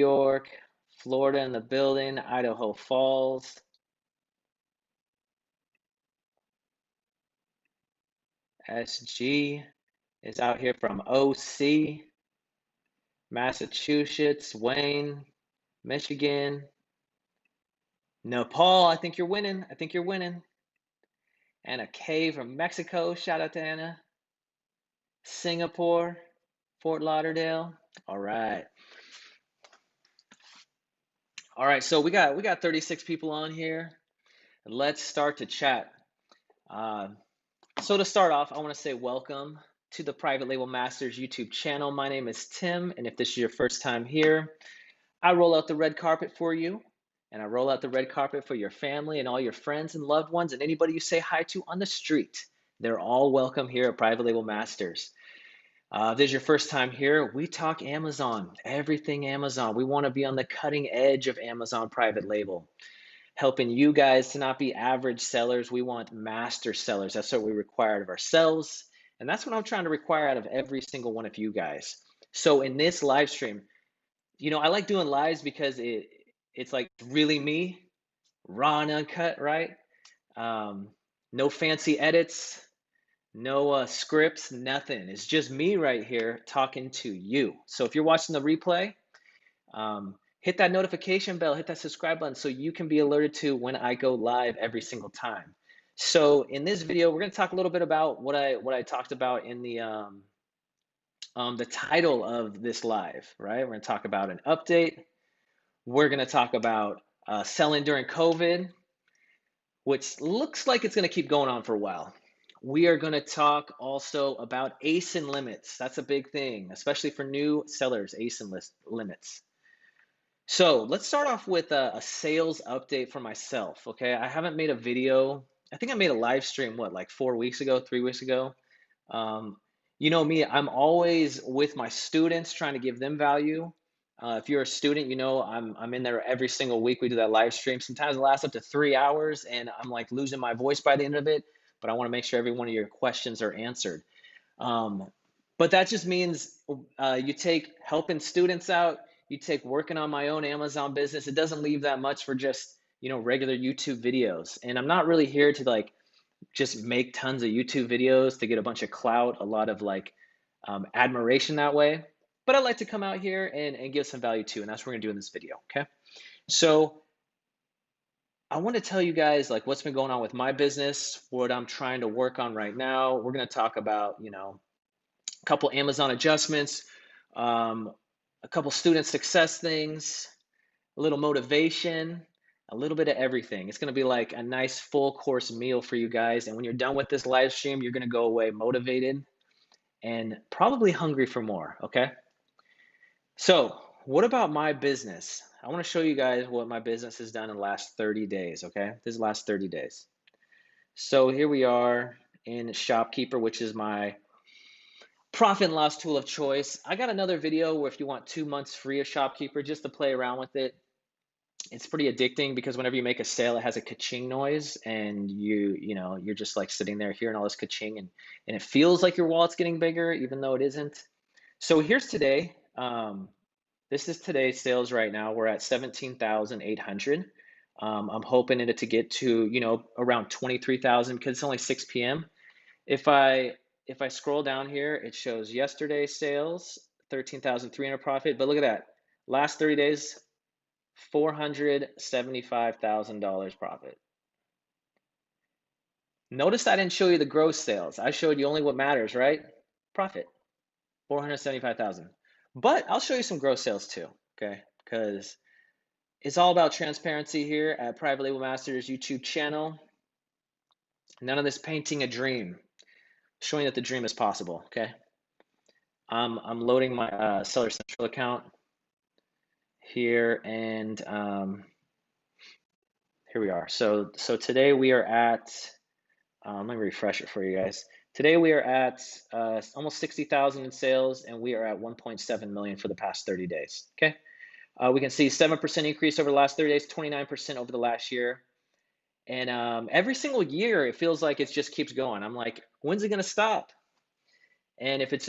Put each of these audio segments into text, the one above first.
York, Florida in the building, Idaho Falls. SG is out here from OC, Massachusetts, Wayne, Michigan. Nepal, I think you're winning. I think you're winning. Anna K from Mexico. Shout out to Anna. Singapore, Fort Lauderdale. All right. All right, so we got 36 people on here. Let's start to chat. So to start off, I want to say welcome to the Private Label Masters YouTube channel. My name is Tim, and if this is your first time here, I roll out the red carpet for you, and I roll out the red carpet for your family and all your friends and loved ones and anybody you say hi to on the street. They're all welcome here at Private Label Masters. If this is your first time here, we talk Amazon, everything Amazon. We want to be on the cutting edge of Amazon private label, helping you guys to not be average sellers. We want master sellers. That's what we require of ourselves. And that's what I'm trying to require out of every single one of you guys. So in this live stream, I like doing lives because it's like really me, raw and uncut, right? No fancy edits. No scripts, nothing. It's just me right here talking to you. So if you're watching the replay, hit that notification bell, hit that subscribe button so you can be alerted to when I go live every single time. So in this video, we're going to talk a little bit about what I talked about in the title of this live, right? We're going to talk about an update. We're going to talk about selling during COVID, which looks like it's going to keep going on for a while. We are going to talk also about Asin limits. That's a big thing, especially for new sellers, Asin limits. So let's start off with a sales update for myself, okay? I haven't made a video. I think I made a live stream, like 4 weeks ago, 3 weeks ago. You know me, I'm always with my students trying to give them value. If you're a student, I'm in there every single week. We do that live stream. Sometimes it lasts up to 3 hours, and I'm like losing my voice by the end of it. But I want to make sure every one of your questions are answered. But that just means you take helping students out, you take working on my own Amazon business. It doesn't leave that much for just regular YouTube videos. And I'm not really here to just make tons of YouTube videos to get a bunch of clout, a lot of admiration that way. But I like to come out here and give some value too, and that's what we're gonna do in this video, okay? So I want to tell you guys what's been going on with my business, what I'm trying to work on right now. We're gonna talk about, a couple Amazon adjustments, a couple student success things, a little motivation, a little bit of everything. It's gonna be like a nice full course meal for you guys. And when you're done with this live stream, you're gonna go away motivated and probably hungry for more, okay? So what about my business? I want to show you guys what my business has done in the last 30 days, okay? This is the last 30 days. So here we are in Shopkeeper, which is my profit and loss tool of choice. I got another video where if you want 2 months free of Shopkeeper just to play around with it. It's pretty addicting because whenever you make a sale, it has a ka-ching noise, and you're just sitting there hearing all this ka-ching, and it feels like your wallet's getting bigger even though it isn't. So here's today. This is today's sales right now. We're at 17,800. I'm hoping it to get to, around 23,000 because it's only 6 p.m. If I scroll down here, it shows yesterday's sales, 13,300 profit. But look at that. Last 30 days, $475,000 profit. Notice I didn't show you the gross sales. I showed you only what matters, right? Profit, 475,000. But I'll show you some gross sales too, okay? Because it's all about transparency here at Private Label Masters YouTube channel. None of this painting a dream. Showing that the dream is possible, okay? I'm loading my Seller Central account here, and here we are. So today we are at, let me refresh it for you guys. Today we are at almost 60,000 in sales, and we are at 1.7 million for the past 30 days, okay? We can see 7% increase over the last 30 days, 29% over the last year. And every single year, it feels like it just keeps going. I'm like, when's it gonna stop? And if it's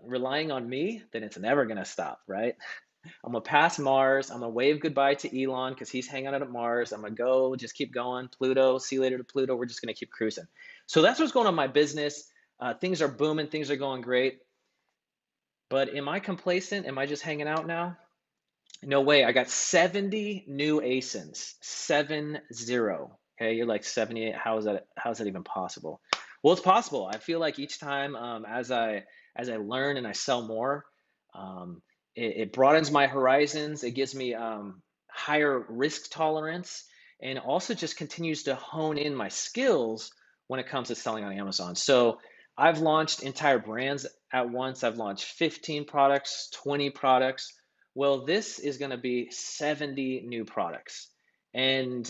relying on me, then it's never gonna stop, right? I'm gonna pass Mars. I'm gonna wave goodbye to Elon because he's hanging out at Mars. I'm gonna go, just keep going. Pluto, see you later to Pluto. We're just gonna keep cruising. So that's what's going on in my business. Things are booming. Things are going great. But am I complacent? Am I just hanging out now? No way. I got 70 new Asins. 7-0. Okay, you're like 78. How is that even possible? Well, it's possible. I feel like each time as I learn and I sell more, um, it broadens my horizons. It gives me higher risk tolerance, and also just continues to hone in my skills when it comes to selling on Amazon. So I've launched entire brands at once. I've launched 15 products, 20 products. Well, this is going to be 70 new products. And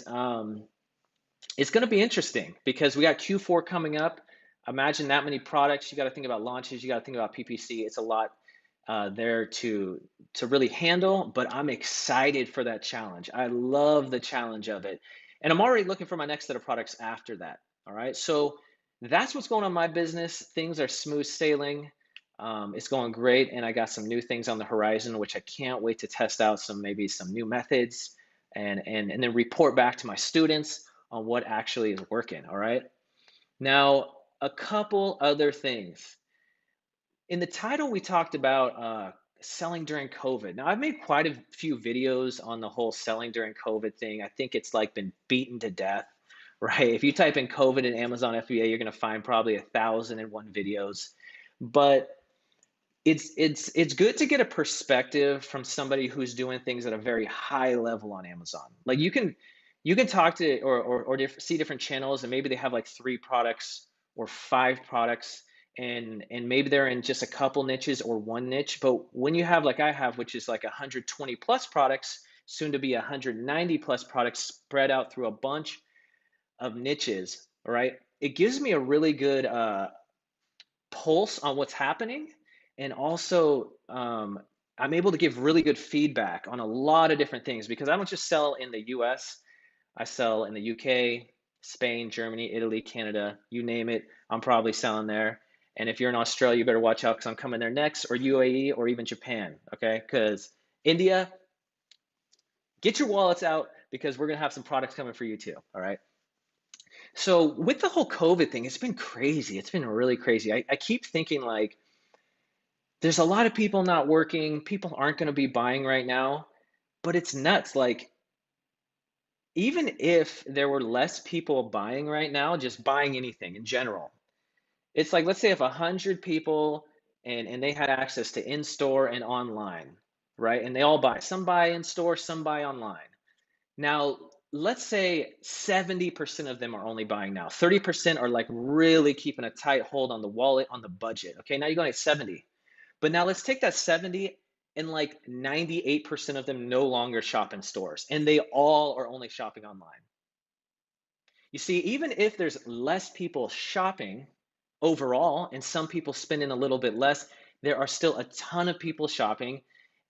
it's going to be interesting because we got Q4 coming up. Imagine that many products. You got to think about launches. You got to think about PPC. It's a lot there to really handle, but I'm excited for that challenge. I love the challenge of it. And I'm already looking for my next set of products after that. All right. So that's what's going on in my business. Things are smooth sailing. It's going great, and I got some new things on the horizon, which I can't wait to test out maybe some new methods and then report back to my students on what actually is working. All right. Now, a couple other things. In the title, we talked about selling during COVID. Now, I've made quite a few videos on the whole selling during COVID thing. I think it's like been beaten to death, right? If you type in COVID in Amazon FBA, you're going to find probably 1,001 videos. But it's good to get a perspective from somebody who's doing things at a very high level on Amazon. Like you can talk to or see different channels, and maybe they have like 3 products or 5 products, and maybe they're in just a couple niches or one niche. But when you have like I have, which is like 120 plus products, soon to be 190 plus products spread out through a bunch of niches, right? It gives me a really good pulse on what's happening, and also I'm able to give really good feedback on a lot of different things because I don't just sell in the US. I sell in the UK, Spain, Germany, Italy, Canada, you name it, I'm probably selling there. And if you're in Australia, you better watch out because I'm coming there next, or UAE, or even Japan. Okay, because India, get your wallets out because we're gonna have some products coming for you too. All right. So with the whole COVID thing, it's been crazy. It's been really crazy. I keep thinking like there's a lot of people not working. People aren't going to be buying right now, but it's nuts. Like, even if there were less people buying right now, just buying anything in general, it's like, let's say if 100 people and they had access to in-store and online, right? And they all buy. Some buy in-store, some buy online. Now, let's say 70% of them are only buying now. 30% are like really keeping a tight hold on the wallet, on the budget. Okay, now you're going to 70. But now let's take that 70, and like 98% of them no longer shop in stores and they all are only shopping online. You see, even if there's less people shopping overall and some people spending a little bit less, there are still a ton of people shopping.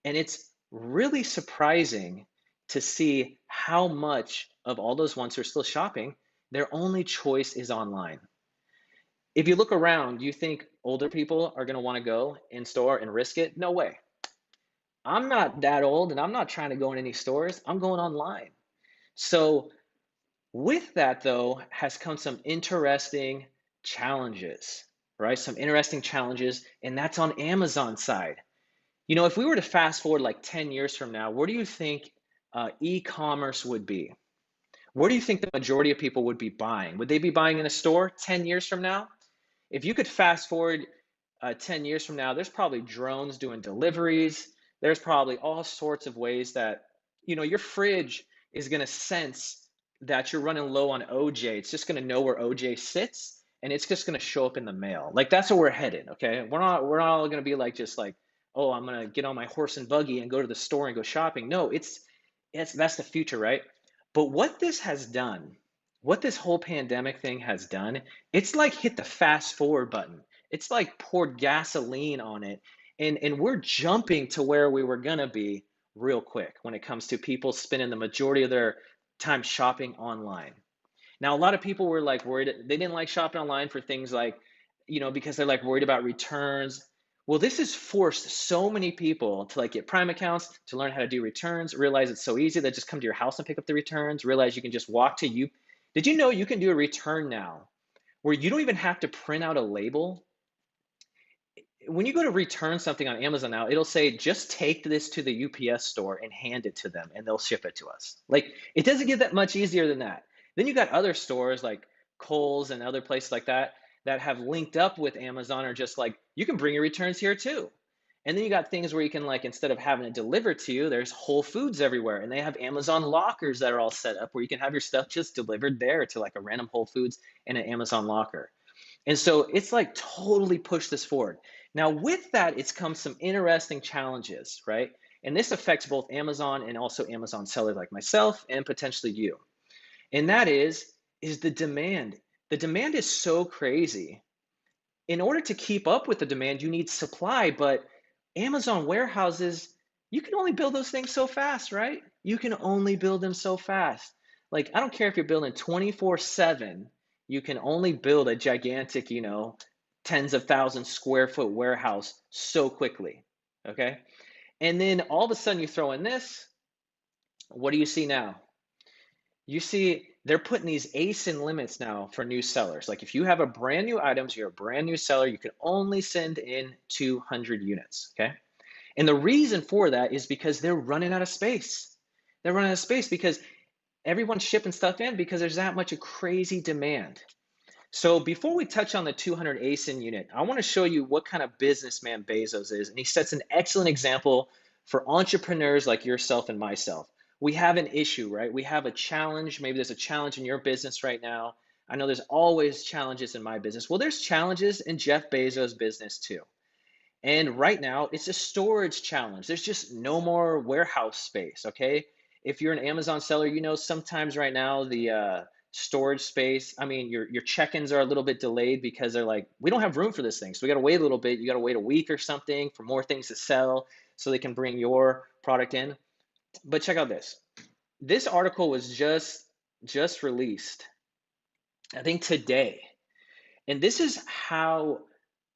And it's really surprising to see how much of all those ones who are still shopping, their only choice is online. If you look around, do you think older people are going to want to go in store and risk it? No way. I'm not that old and I'm not trying to go in any stores. I'm going online. So, with that, though, has come some interesting challenges, right? Some interesting challenges, and that's on Amazon side. If we were to fast forward like 10 years from now, where do you think e-commerce would be? Where do you think the majority of people would be buying? Would they be buying in a store 10 years from now? If you could fast forward 10 years from now, there's probably drones doing deliveries. There's probably all sorts of ways that, your fridge is going to sense that you're running low on OJ. It's just going to know where OJ sits, and it's just going to show up in the mail. Like, that's where we're headed. Okay. We're not all going to be like, just like, oh, I'm going to get on my horse and buggy and go to the store and go shopping. No, that's the future, right? But what this has done, what this whole pandemic thing has done, it's like hit the fast forward button. It's like poured gasoline on it. And we're jumping to where we were going to be real quick when it comes to people spending the majority of their time shopping online. Now, a lot of people were like worried, they didn't like shopping online for things like, because they're like worried about returns. Well, this has forced so many people to like get Prime accounts, to learn how to do returns, realize it's so easy. They just come to your house and pick up the returns, realize you can just walk to you. Did you know you can do a return now where you don't even have to print out a label? When you go to return something on Amazon now, it'll say, just take this to the UPS store and hand it to them and they'll ship it to us. Like, it doesn't get that much easier than that. Then you got other stores like Kohl's and other places like that that have linked up with Amazon, or just like, you can bring your returns here too. And then you got things where you can, like, instead of having it delivered to you, there's Whole Foods everywhere, and they have Amazon lockers that are all set up where you can have your stuff just delivered there to like a random Whole Foods and an Amazon locker. And so it's like totally pushed this forward. Now, with that, it's come some interesting challenges, right? And this affects both Amazon and also Amazon sellers like myself and potentially you. And that is the demand. The demand is so crazy. In order to keep up with the demand, you need supply, but Amazon warehouses, you can only build those things so fast, right? You can only build them so fast. Like, I don't care if you're building 24/7, you can only build a gigantic, tens of thousands square foot warehouse so quickly. Okay. And then all of a sudden you throw in this. What do you see now? You see, they're putting these ASIN limits now for new sellers. Like, if you have a brand new items, you're a brand new seller, you can only send in 200 units, okay? And the reason for that is because they're running out of space. They're running out of space because everyone's shipping stuff in because there's that much of crazy demand. So before we touch on the 200 ASIN unit, I want to show you what kind of businessman Bezos is. And he sets an excellent example for entrepreneurs like yourself and myself. We have an issue, right? We have a challenge. Maybe there's a challenge in your business right now. I know there's always challenges in my business. Well, there's challenges in Jeff Bezos' business too. And right now, it's a storage challenge. There's just no more warehouse space, okay? If you're an Amazon seller, sometimes right now the storage space, I mean, your check-ins are a little bit delayed because they're like, we don't have room for this thing. So we got to wait a little bit. You got to wait a week or something for more things to sell so they can bring your product in. But check out this. This article was just released, I think today. And this is how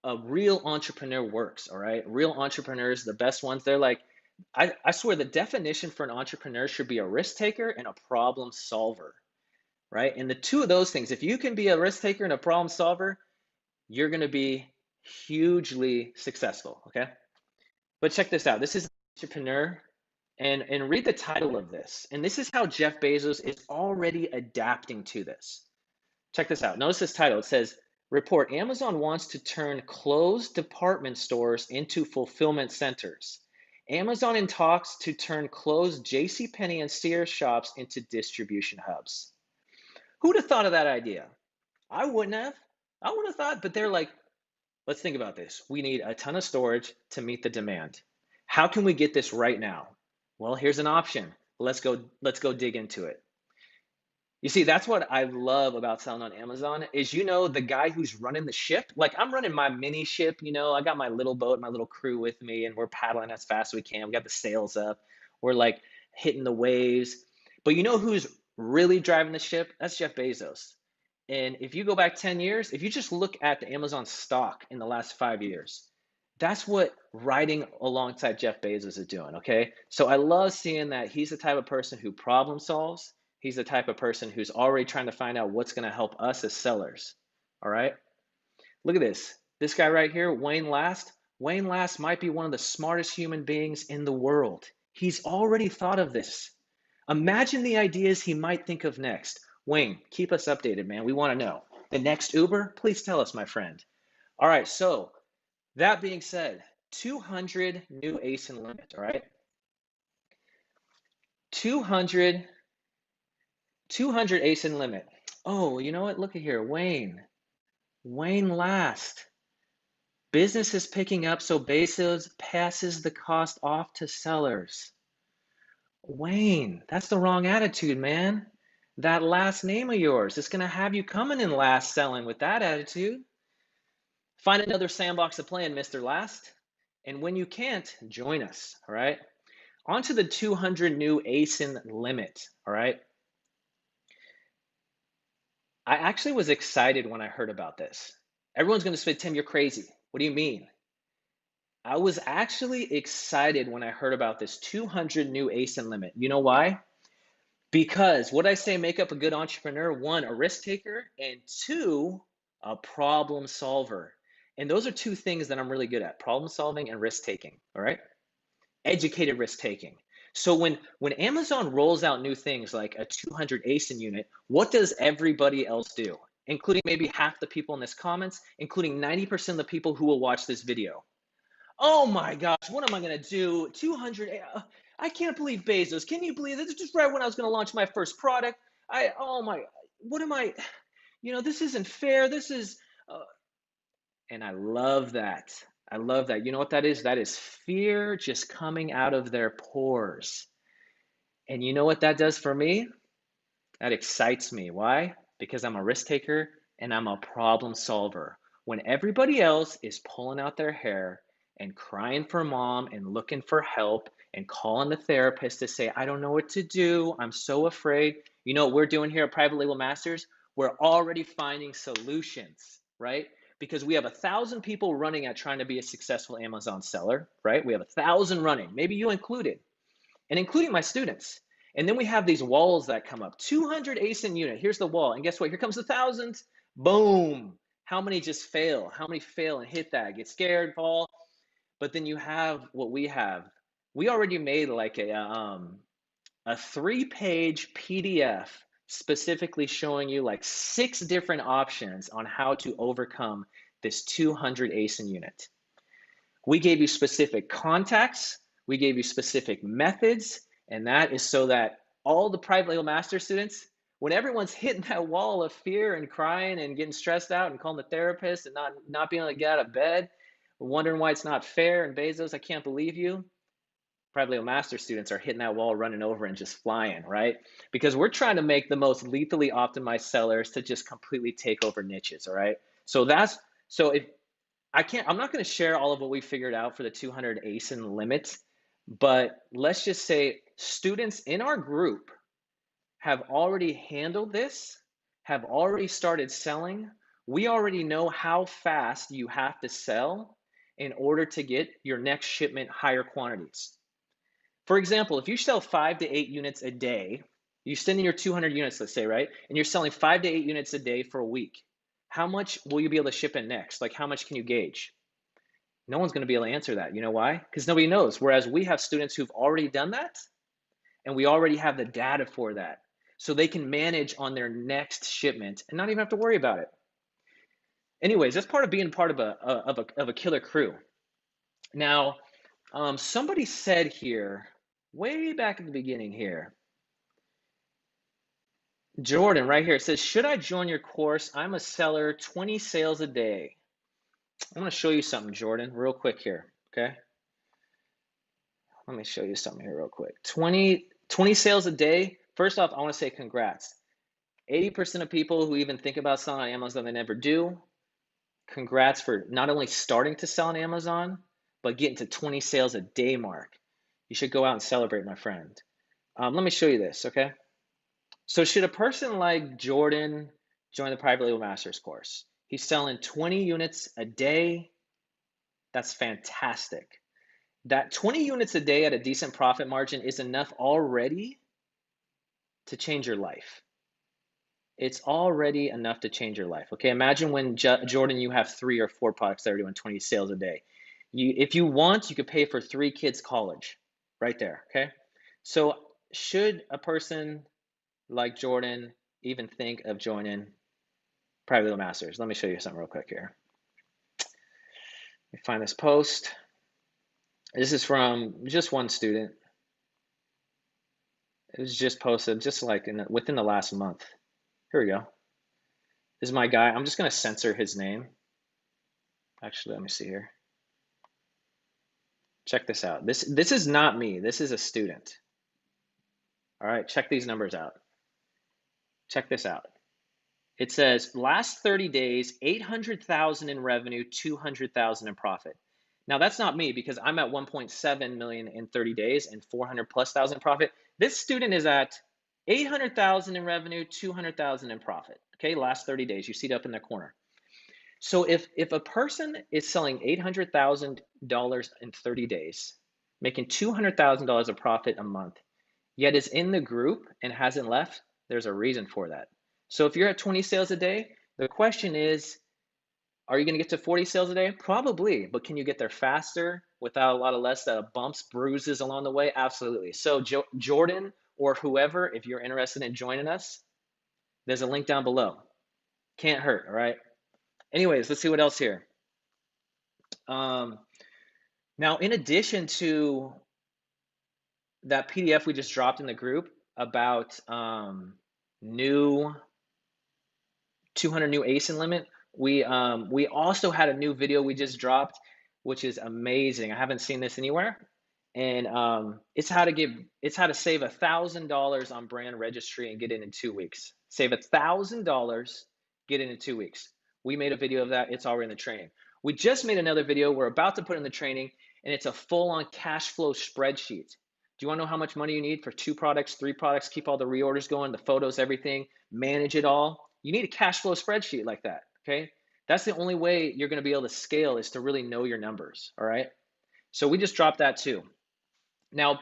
a real entrepreneur works, all right? Real entrepreneurs, the best ones, they're like, I swear the definition for an entrepreneur should be a risk taker and a problem solver, right? And the two of those things, if you can be a risk taker and a problem solver, you're going to be hugely successful, okay? But check this out. This is an entrepreneur, and read the title of this. And this is how Jeff Bezos is already adapting to this. Check this out. Notice this title. It says, Report, Amazon wants to turn closed department stores into fulfillment centers. Amazon in talks to turn closed JCPenney and Sears shops into distribution hubs. Who'd have thought of that idea? I wouldn't have. I wouldn't have thought, but they're like, let's think about this. We need a ton of storage to meet the demand. How can we get this right now? Well, here's an option. Let's go dig into it. You see, that's what I love about selling on Amazon is, the guy who's running the ship. Like, I'm running my mini ship, I got my little boat, my little crew with me, and we're paddling as fast as we can. We got the sails up. We're like hitting the waves. But you know who's really driving the ship? That's Jeff Bezos. And if you go back 10 years, if you just look at the Amazon stock in the last 5 years, that's what riding alongside Jeff Bezos is doing, okay? So I love seeing that he's the type of person who problem solves. He's the type of person who's already trying to find out what's going to help us as sellers. All right. Look at this. This guy right here, Wayne Last. Wayne Last might be one of the smartest human beings in the world. He's already thought of this. Imagine the ideas he might think of next. Wayne, keep us updated, man. We want to know. The next Uber? Please tell us, my friend. All right. So that being said, 200 new ASIN limit. All right. 200 ASIN limit. Oh, you know what? Look at here. Wayne Last. Business is picking up, so Bezos passes the cost off to sellers. Wayne, that's the wrong attitude, man. That last name of yours, it's going to have you coming in last selling with that attitude. Find another sandbox to play in, Mr. Last. And when you can't, join us, all right? On to the 200 new ASIN limit, all right? I actually was excited when I heard about this. Everyone's going to say, Tim, you're crazy. What do you mean? I was actually excited when I heard about this 200 new ASIN limit. You know why? Because what I say make up a good entrepreneur, one, a risk taker, and two, a problem solver. And those are two things that I'm really good at, problem solving and risk taking. All right. Educated risk taking. So when Amazon rolls out new things like a 200 ASIN unit, what does everybody else do? Including maybe half the people in this comments, including 90% of the people who will watch this video. Oh my gosh, what am I gonna do? 200, I can't believe Bezos. Can you believe this? Just right when I was gonna launch my first product. Oh my, what am I, this isn't fair. This is, uh, and I love that. I love that. You know what that is? That is fear just coming out of their pores. And you know what that does for me? That excites me. Why? Because I'm a risk taker and I'm a problem solver. When everybody else is pulling out their hair and crying for mom and looking for help and calling the therapist to say, I don't know what to do, I'm so afraid. You know what we're doing here at Private Label Masters? We're already finding solutions, right? Because we have 1,000 people running at trying to be a successful Amazon seller, right? We have 1,000 running, maybe you included, and including my students. And then we have these walls that come up. 200 ASIN unit. Here's the wall. And guess what? Here comes the thousands. Boom. How many just fail? How many fail and hit that? Get scared, fall. But then you have what we have. We already made like a 3-page PDF specifically showing you like 6 different options on how to overcome this 200 ASIN unit. We gave you specific contacts, we gave you specific methods, and that is so that all the private label master students, when everyone's hitting that wall of fear and crying and getting stressed out and calling the therapist and not being able to get out of bed, wondering why it's not fair, and Bezos, I can't believe you, private label master students are hitting that wall, running over and just flying, right? Because we're trying to make the most lethally optimized sellers to just completely take over niches, all right? So if I'm not going to share all of what we figured out for the 200 ASIN limit, but let's just say students in our group have already handled this, have already started selling. We already know how fast you have to sell in order to get your next shipment higher quantities. For example, if you sell 5 to 8 units a day, you send in your 200 units, let's say, right? And you're selling 5 to 8 units a day for a week. How much will you be able to ship in next? Like, how much can you gauge? No one's going to be able to answer that. You know why? Because nobody knows. Whereas we have students who've already done that, and we already have the data for that. So they can manage on their next shipment and not even have to worry about it. Anyways, that's part of being part of a killer crew. Now, somebody said here, way back at the beginning here, Jordan, right here, it says, should I join your course? I'm a seller, 20 sales a day. I'm going to show you something, Jordan, real quick here, okay? Let me show you something here real quick. 20 sales a day. First off, I want to say congrats. 80% of people who even think about selling on Amazon, they never do. Congrats for not only starting to sell on Amazon, but getting to 20 sales a day mark. You should go out and celebrate, my friend. Let me show you this, okay? So should a person like Jordan join the Private Label Masters course? He's selling 20 units a day. That's fantastic. That 20 units a day at a decent profit margin is enough already to change your life. It's already enough to change your life. Okay, imagine when Jordan, you have 3 or 4 products that are doing 20 sales a day. If you want, you could pay for 3 kids' college right there. Okay, so should a person like Jordan even think of joining Private Label Masters? Let me show you something real quick here. Let me find this post. This is from just one student. It was just posted just like within the last month. Here we go. This is my guy. I'm just going to censor his name. Actually, let me see here. Check this out. This is not me. This is a student. All right, check these numbers out. Check this out. It says last 30 days, 800,000 in revenue, 200,000 in profit. Now that's not me because I'm at 1.7 million in 30 days and 400,000+ in profit. This student is at 800,000 in revenue, 200,000 in profit. Okay, last 30 days. You see it up in the corner. So if a person is selling $800,000 in 30 days, making $200,000 of profit a month, yet is in the group and hasn't left, there's a reason for that. So if you're at 20 sales a day, the question is, are you going to get to 40 sales a day? Probably, but can you get there faster without a lot of less bumps, bruises along the way? Absolutely. So Jordan or whoever, if you're interested in joining us, there's a link down below. Can't hurt, all right? Anyways, let's see what else here. Now, in addition to that PDF we just dropped in the group about new 200 new Asin limit, we also had a new video we just dropped, which is amazing. I haven't seen this anywhere, and it's how to save $1,000 on brand registry and get it in 2 weeks. Save $1,000, get it in 2 weeks. We made a video of that. It's already in the training. We just made another video we're about to put in the training, and it's a full-on cash flow spreadsheet. Do you want to know how much money you need for 2 products, 3 products, keep all the reorders going, the photos, everything, manage it all? You need a cash flow spreadsheet like that, okay? That's the only way you're going to be able to scale, is to really know your numbers, all right? So we just dropped that too. Now,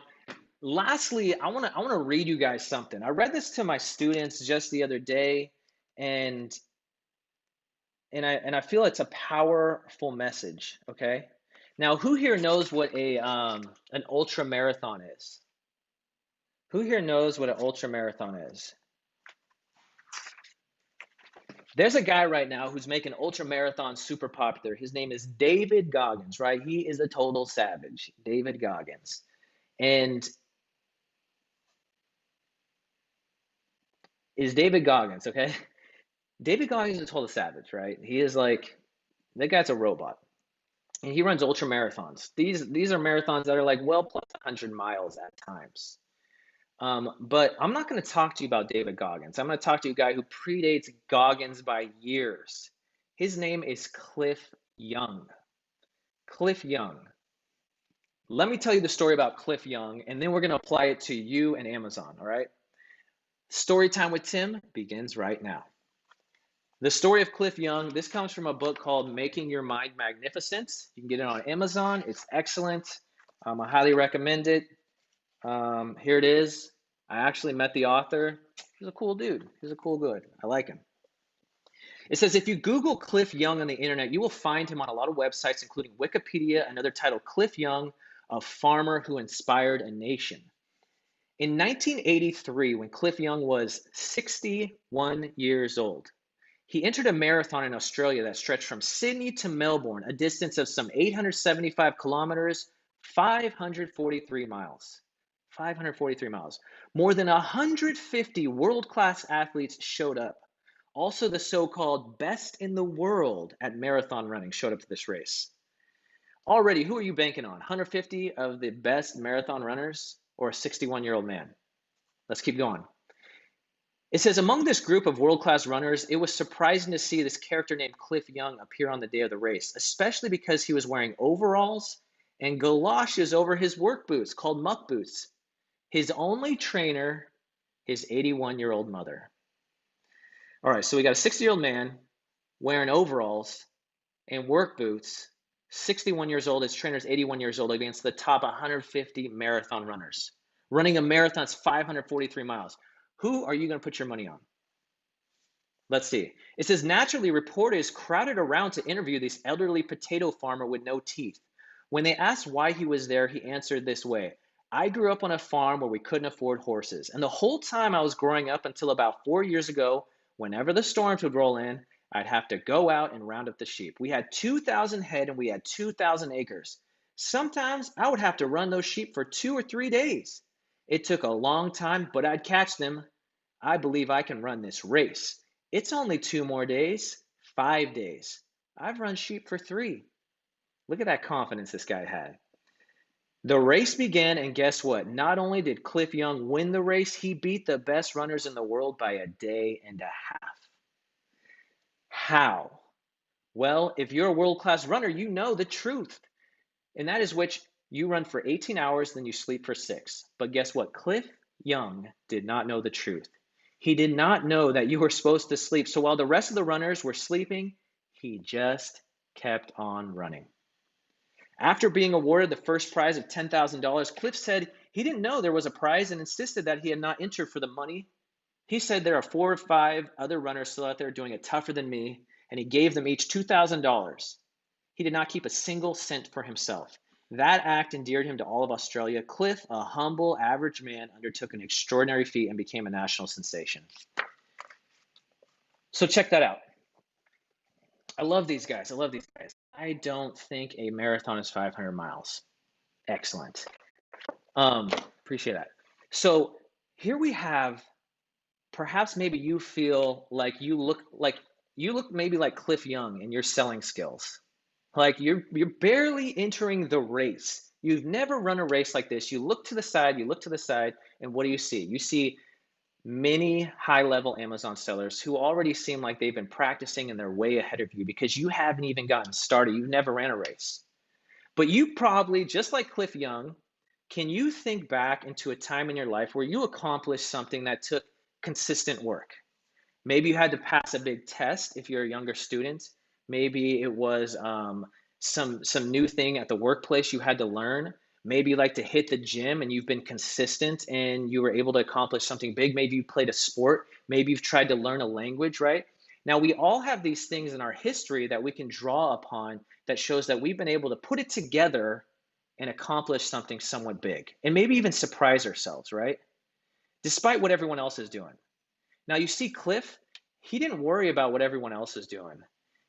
lastly, I want to read you guys something. I read this to my students just the other day, and I feel it's a powerful message, okay? Now, who here knows what an ultra marathon is? Who here knows what an ultra marathon is? There's a guy right now who's making ultra marathons super popular. His name is David Goggins, right? He is a total savage, David Goggins. And is David Goggins, okay? David Goggins is a total savage, right? He is like, that guy's a robot. And he runs ultra marathons. These are marathons that are like well plus 100 miles at times. But I'm not going to talk to you about David Goggins. I'm going to talk to you a guy who predates Goggins by years. His name is Cliff Young. Cliff Young. Let me tell you the story about Cliff Young, and then we're going to apply it to you and Amazon, all right? Story time with Tim begins right now. The story of Cliff Young, this comes from a book called Making Your Mind Magnificent. You can get it on Amazon. It's excellent. I highly recommend it. Here it is. I actually met the author. He's a cool dude. He's a cool dude. I like him. It says, if you Google Cliff Young on the internet, you will find him on a lot of websites, including Wikipedia, another title, Cliff Young, a farmer who inspired a nation. In 1983, when Cliff Young was 61 years old, he entered a marathon in Australia that stretched from Sydney to Melbourne, a distance of some 875 kilometers, 543 miles. 543 miles. More than 150 world-class athletes showed up. Also, the so-called best in the world at marathon running showed up to this race. Already, who are you banking on? 150 of the best marathon runners or a 61-year-old man? Let's keep going. It says, among this group of world-class runners, it was surprising to see this character named Cliff Young appear on the day of the race, especially because he was wearing overalls and galoshes over his work boots called muck boots. His only trainer, his 81-year-old mother. All right, so we got a 60-year-old man wearing overalls and work boots, 61 years old. His trainer's 81 years old, against the top 150 marathon runners. Running a marathon's 543 miles. Who are you going to put your money on? Let's see. It says, naturally, reporters crowded around to interview this elderly potato farmer with no teeth. When they asked why he was there, he answered this way. I grew up on a farm where we couldn't afford horses. And the whole time I was growing up until about 4 years ago, whenever the storms would roll in, I'd have to go out and round up the sheep. We had 2,000 head and we had 2,000 acres. Sometimes I would have to run those sheep for 2 or 3 days. It took a long time, but I'd catch them. I believe I can run this race. It's only 2 more days, 5 days. I've run sheep for 3. Look at that confidence this guy had. The race began, and guess what? Not only did Cliff Young win the race, he beat the best runners in the world by a day and a half. How? Well, if you're a world-class runner, you know the truth. And that is which you run for 18 hours, then you sleep for 6. But guess what? Cliff Young did not know the truth. He did not know that you were supposed to sleep. So while the rest of the runners were sleeping, He just kept on running. After being awarded the first prize of $10,000, Cliff said he didn't know there was a prize and insisted that he had not entered for the money. He said there are 4 or 5 other runners still out there doing it tougher than me, and he gave them each $2,000. He did not keep a single cent for himself. That act endeared him to all of Australia. Cliff, a humble, average man, undertook an extraordinary feat and became a national sensation. So check that out. I love these guys. I don't think a marathon is 500 miles. Excellent. Appreciate that. So here we have, perhaps maybe you feel like you look maybe like Cliff Young in your selling skills. Like you're barely entering the race. You've never run a race like this. You look to the side, and what do you see? You see many high-level Amazon sellers who already seem like they've been practicing and they're way ahead of you because you haven't even gotten started. You've never ran a race. But you probably, just like Cliff Young, can you think back into a time in your life where you accomplished something that took consistent work? Maybe you had to pass a big test if you're a younger student. Maybe it was some new thing at the workplace you had to learn. Maybe you like to hit the gym and you've been consistent and you were able to accomplish something big. Maybe you played a sport. Maybe you've tried to learn a language, right? Now, we all have these things in our history that we can draw upon that shows that we've been able to put it together and accomplish something somewhat big and maybe even surprise ourselves, right? Despite what everyone else is doing. Now you see Cliff, he didn't worry about what everyone else is doing.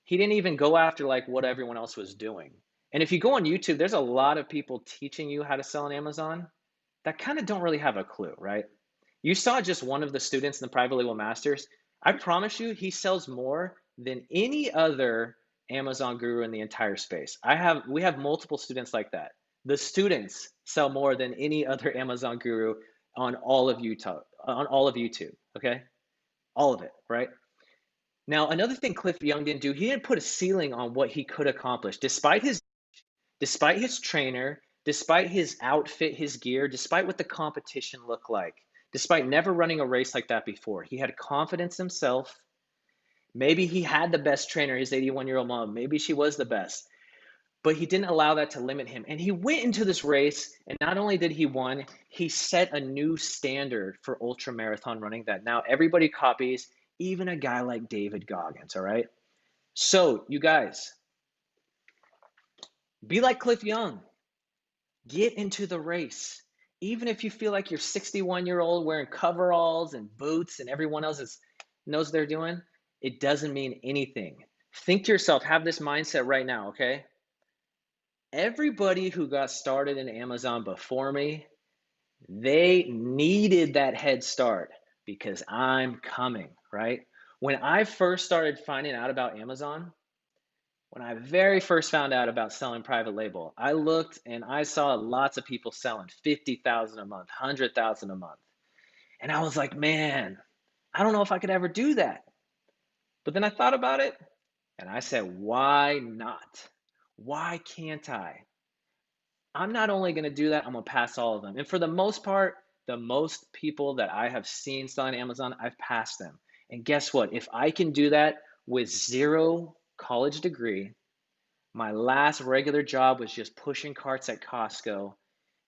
He didn't even go after like what everyone else was doing. And if you go on YouTube, there's a lot of people teaching you how to sell on Amazon that kind of don't really have a clue, right? You saw just one of the students in the Private Label Masters. I promise you, he sells more than any other Amazon guru in the entire space. We have multiple students like that. The students sell more than any other Amazon guru on all of YouTube, okay? All of it, right? Now, another thing Cliff Young didn't do, he didn't put a ceiling on what he could accomplish. Despite his trainer, despite his outfit, his gear, despite what the competition looked like, despite never running a race like that before, he had confidence in himself. Maybe he had the best trainer, his 81-year-old mom. Maybe she was the best. But he didn't allow that to limit him. And he went into this race, and not only did he win, he set a new standard for ultra marathon running that now everybody copies, even a guy like David Goggins, all right? So, you guys, be like Cliff Young. Get into the race. Even if you feel like you're 61-year-old wearing coveralls and boots and everyone else knows they're doing, it doesn't mean anything. Think to yourself, have this mindset right now, okay? Everybody who got started in Amazon before me, they needed that head start because I'm coming, right? When I first started finding out about Amazon, when I very first found out about selling private label, I looked and I saw lots of people selling 50,000 a month, 100,000 a month. And I was like, man, I don't know if I could ever do that. But then I thought about it and I said, why not? Why can't I? I'm not only going to do that, I'm going to pass all of them. And for the most part, the most people that I have seen selling Amazon, I've passed them. And guess what? If I can do that with 0 college degree, my last regular job was just pushing carts at Costco,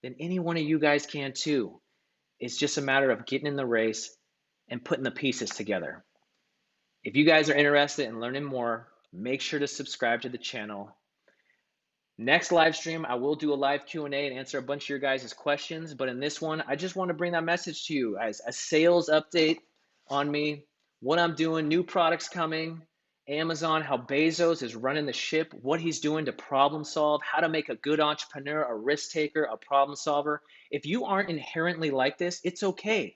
then any one of you guys can too. It's just a matter of getting in the race and putting the pieces together. If you guys are interested in learning more, make sure to subscribe to the channel. Next live stream, I will do a live Q&A and answer a bunch of your guys' questions. But in this one, I just want to bring that message to you as a sales update on me, what I'm doing, new products coming, Amazon, how Bezos is running the ship, what he's doing to problem solve, how to make a good entrepreneur, a risk taker, a problem solver. If you aren't inherently like this, it's okay.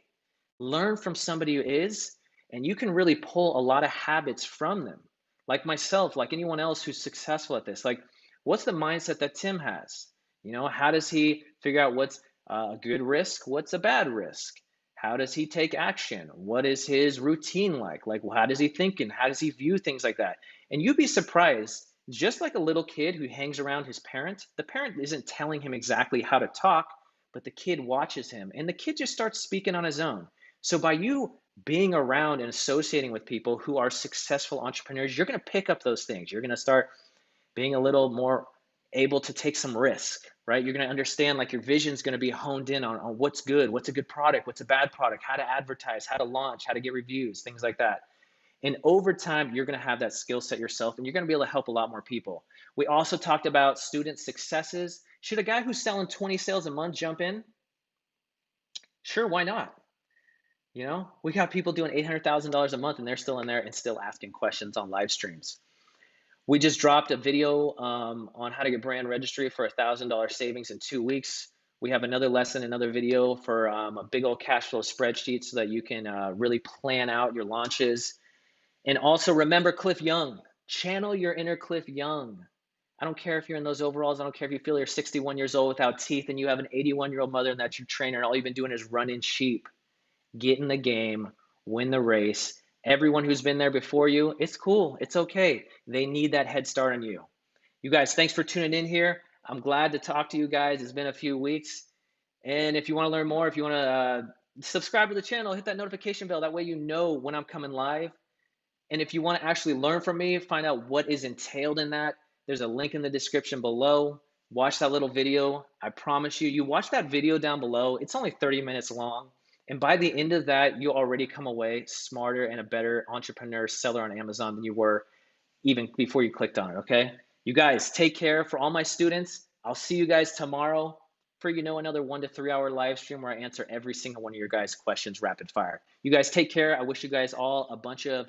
Learn from somebody who is, and you can really pull a lot of habits from them. Like myself, like anyone else who's successful at this. Like, what's the mindset that Tim has? You know, how does he figure out what's a good risk? What's a bad risk? How does he take action? What is his routine like? Like, how does he think and how does he view things like that? And you'd be surprised, just like a little kid who hangs around his parent, the parent isn't telling him exactly how to talk, but the kid watches him and the kid just starts speaking on his own. So by you being around and associating with people who are successful entrepreneurs, you're going to pick up those things. You're going to start being a little more able to take some risk, right? You're going to understand like your vision is going to be honed in on what's good, what's a good product, what's a bad product, how to advertise, how to launch, how to get reviews, things like that. And over time, you're going to have that skill set yourself, and you're going to be able to help a lot more people. We also talked about student successes. Should a guy who's selling 20 sales a month jump in? Sure, why not? You know, we got people doing $800,000 a month, and they're still in there and still asking questions on live streams. We just dropped a video on how to get brand registry for $1,000 savings in 2 weeks. We have another lesson, another video for a big old cash flow spreadsheet so that you can really plan out your launches. And also remember Cliff Young, channel your inner Cliff Young. I don't care if you're in those overalls. I don't care if you feel you're 61 years old without teeth and you have an 81-year-old mother and that's your trainer and all you've been doing is running sheep. Get in the game, win the race. Everyone who's been there before you, it's cool. It's okay. They need that head start on you. You guys, thanks for tuning in here. I'm glad to talk to you guys. It's been a few weeks. And if you want to learn more, if you want to subscribe to the channel, hit that notification bell. That way you know when I'm coming live. And if you want to actually learn from me, find out what is entailed in that, there's a link in the description below. Watch that little video. I promise you, you watch that video down below. It's only 30 minutes long. And by the end of that, you'll already come away smarter and a better entrepreneur, seller on Amazon than you were even before you clicked on it, okay? You guys, take care. For all my students, I'll see you guys tomorrow for, another 1 to 3 hour live stream where I answer every single one of your guys' questions rapid fire. You guys take care. I wish you guys all a bunch of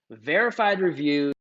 verified reviews.